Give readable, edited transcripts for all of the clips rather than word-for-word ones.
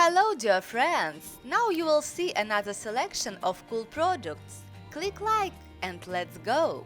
Hello dear friends! Now you will see another selection of cool products. Click like and let's go!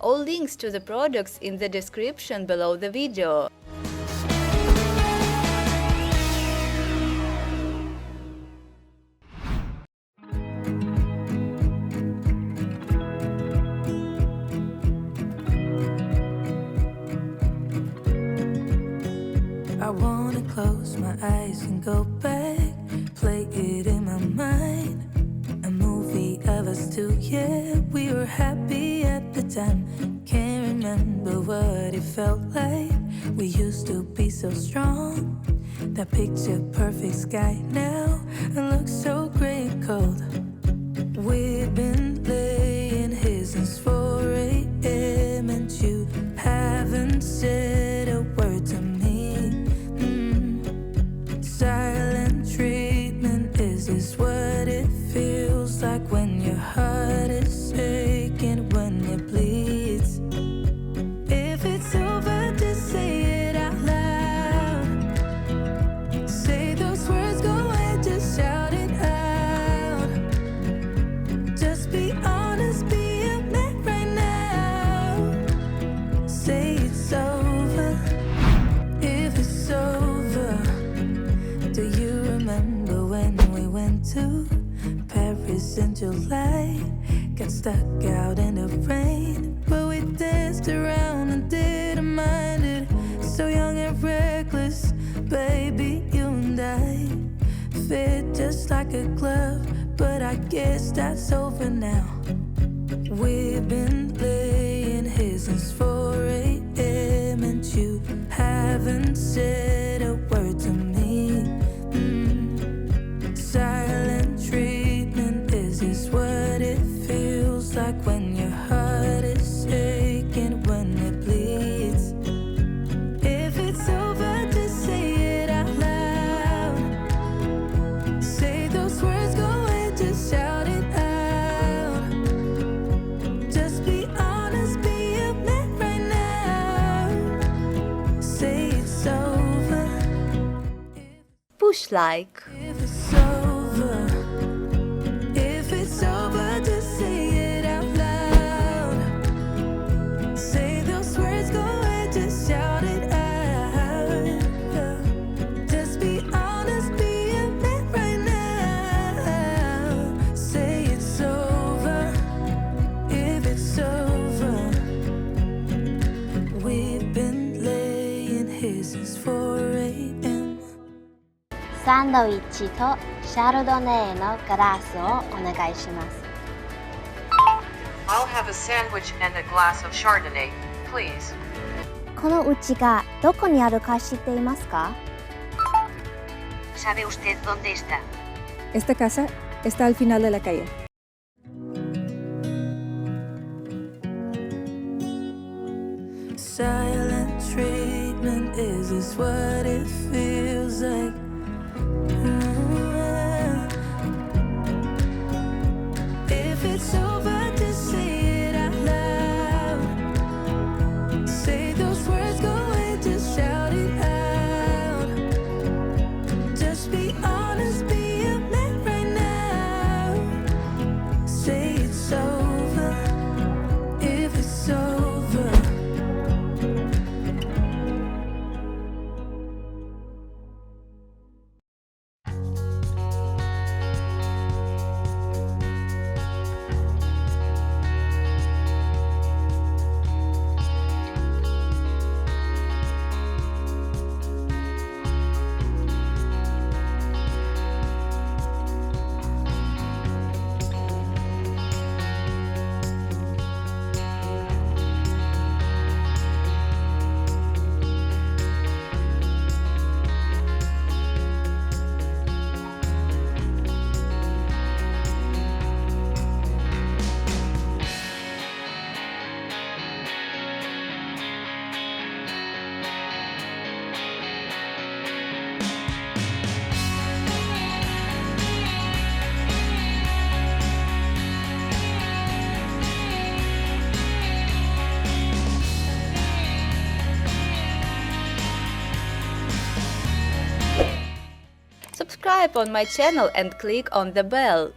All links to the products in the description below the video. I wanna close my eyes and go back, play it in my mind. A movie of us two, yeah, we were happy at the time. Can't remember what it felt like. We used to be so strong. That picture perfect sky now, it looks so gray and cold. We've been laying here since 4 a.m. and you haven't said a word to me. Silent treatment, is this what it feels like when your heart is aching, when it bleeds? If it's over, just say it out loud. Say those words, go ahead, just shout it out. Just be days in July. Got stuck out in the rain, but we danced around and didn't mind it. So young and reckless, baby, you and I fit just like a glove, but I guess that's over now. We've been laying here since 4 a.m. and you haven't said a word to me. Silent treatment, is this what it feels like when your heart is aching, when it bleeds? If it's over, just say it out loud. Say those words, go ahead, just shout it out. Just be honest, be a man right now. Say it's over. Push like. If it's over, if it's over, just say it out loud. Say those words, go ahead, just shout it out. Just be honest, be a man right now. Say it's over, if it's over. We've been laying here since 4 a.m. サンドウィッチとシャルドネーのグラスをお願いします。I'll have a sandwich and a glass of Chardonnay, please. この家がどこにあるか知っていますか？ ¿Sabe usted dónde está? Esta casa está al final de la calle. Silent treatment, is this what it feels like? If it's over, just say it out loud. Say those words, go ahead, just shout it out. Just be honest, be a man right now. Say it's over, if it's over. Subscribe on my channel and click on the bell.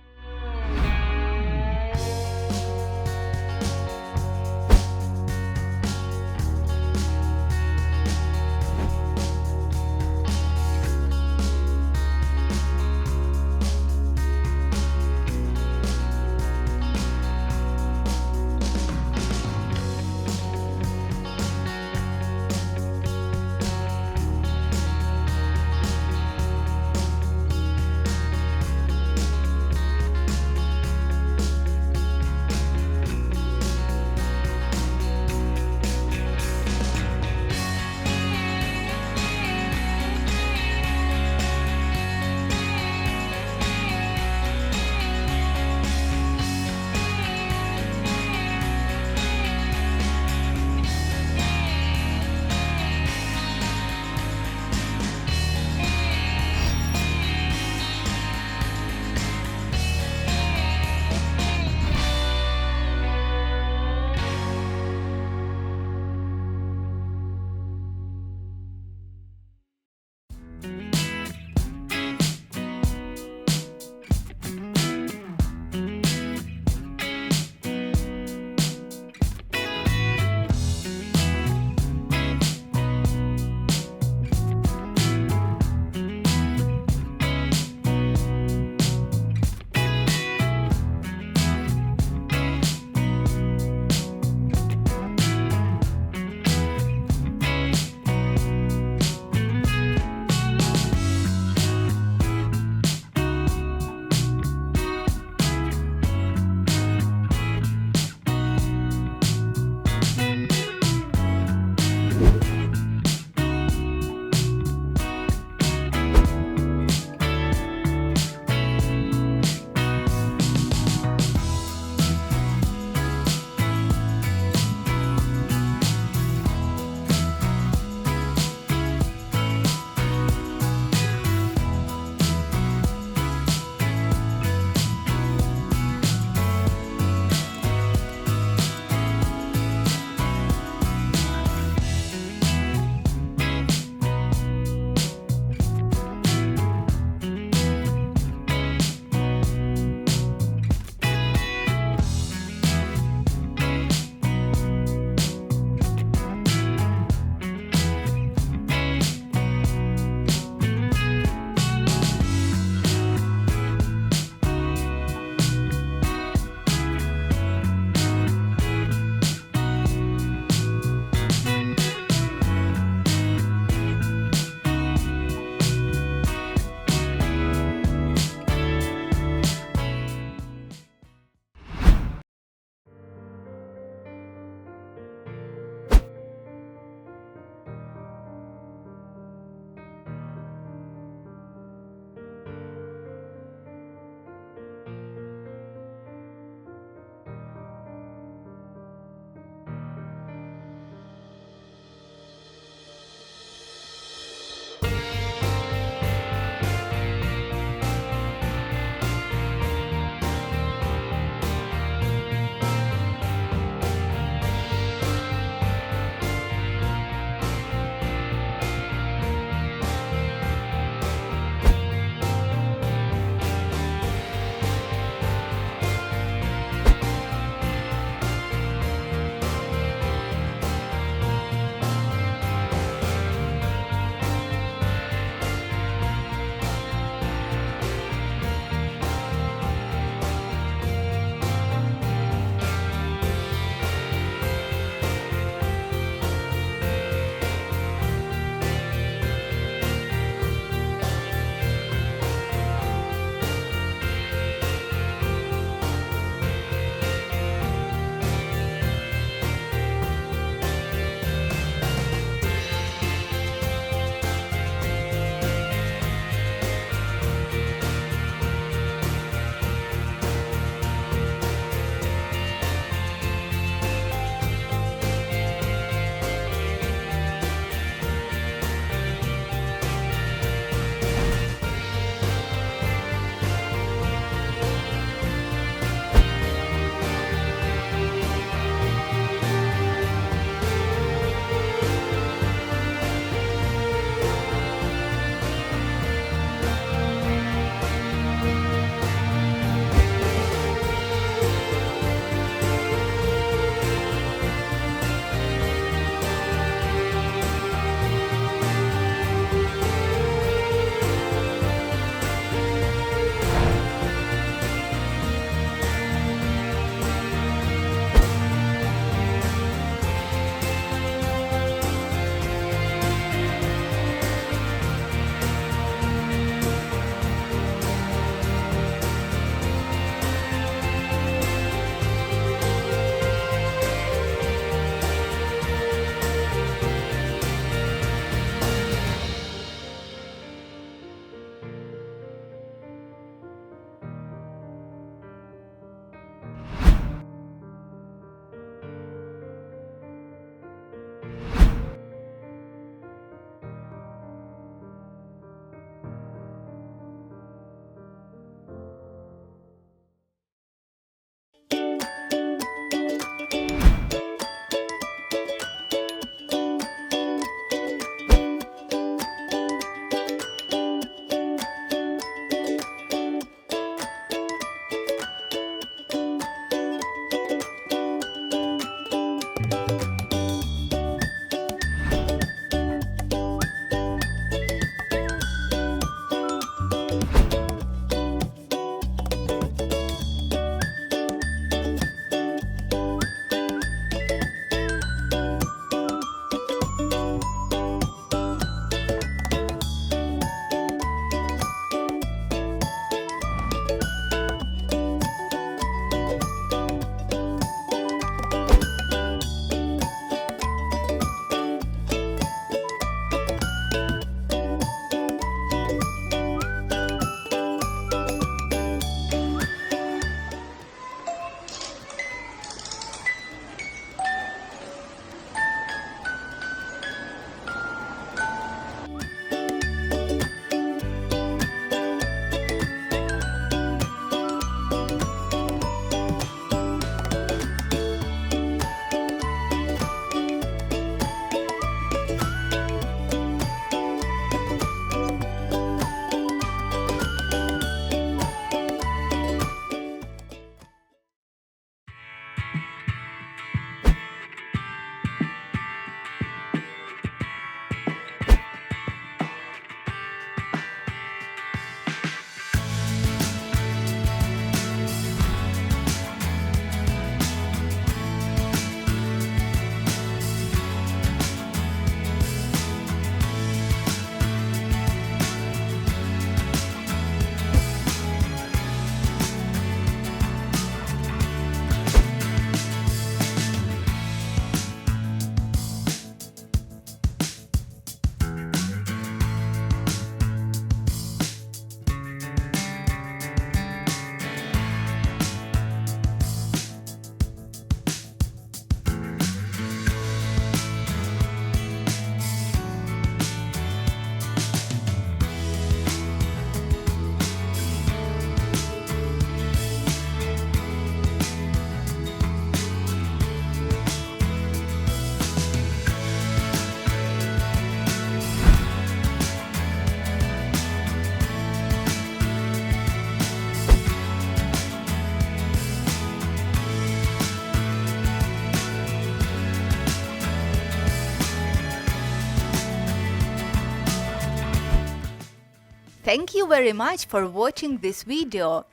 Thank you very much for watching this video.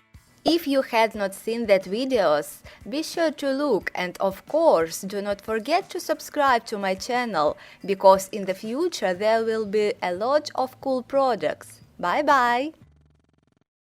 If you had not seen that videos, be sure to look, and of course do not forget to subscribe to my channel, because in the future there will be a lot of cool products. Bye bye!